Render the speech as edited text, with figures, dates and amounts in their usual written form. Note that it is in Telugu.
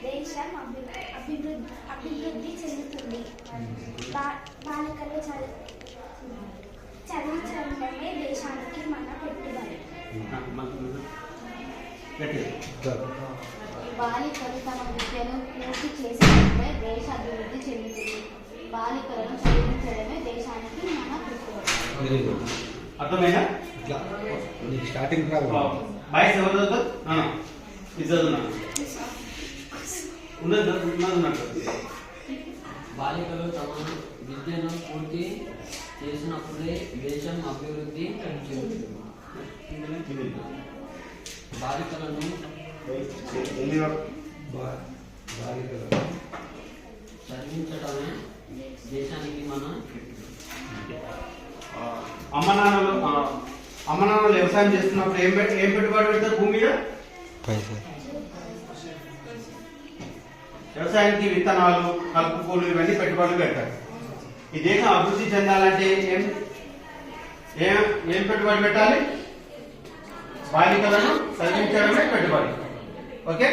దేశం అభివృద్ధి చెందుతుంది. బాలికలు చదివించడమే దేశానికి మన పెట్టుబడి. బాలికలు తమ విద్యను పూర్తి చేసినట్లే దేశ అభివృద్ధి చెందుతుంది. బాలికలను చదివించడమే దేశానికి మన పెట్టుబడి. అర్థమైనా? స్టార్టింగ్ బాయ్స్ ఎవరు ఇది చదువునా బాలికలు తమ విద్యను పూర్తి చేసినప్పుడే దేశం అభివృద్ధి చెందుతుంది. బాలికలను చదివించడమే దేశానికి మన అమ్మ నాన్నలు వ్యవసాయం చేస్తున్నప్పుడు ఏం పెట్టుబడి పెడతారు భూమి మీద? వ్యవసాయానికి విత్తనాలు, కలుపు పూలు ఇవన్నీ పెట్టుబడులు పెడతారు. ఈ దేశం అభివృద్ధి చెందాలంటే ఏం పెట్టుబడి పెట్టాలి? బాలికలను చదివించడమే పెట్టుబడి. ఓకే.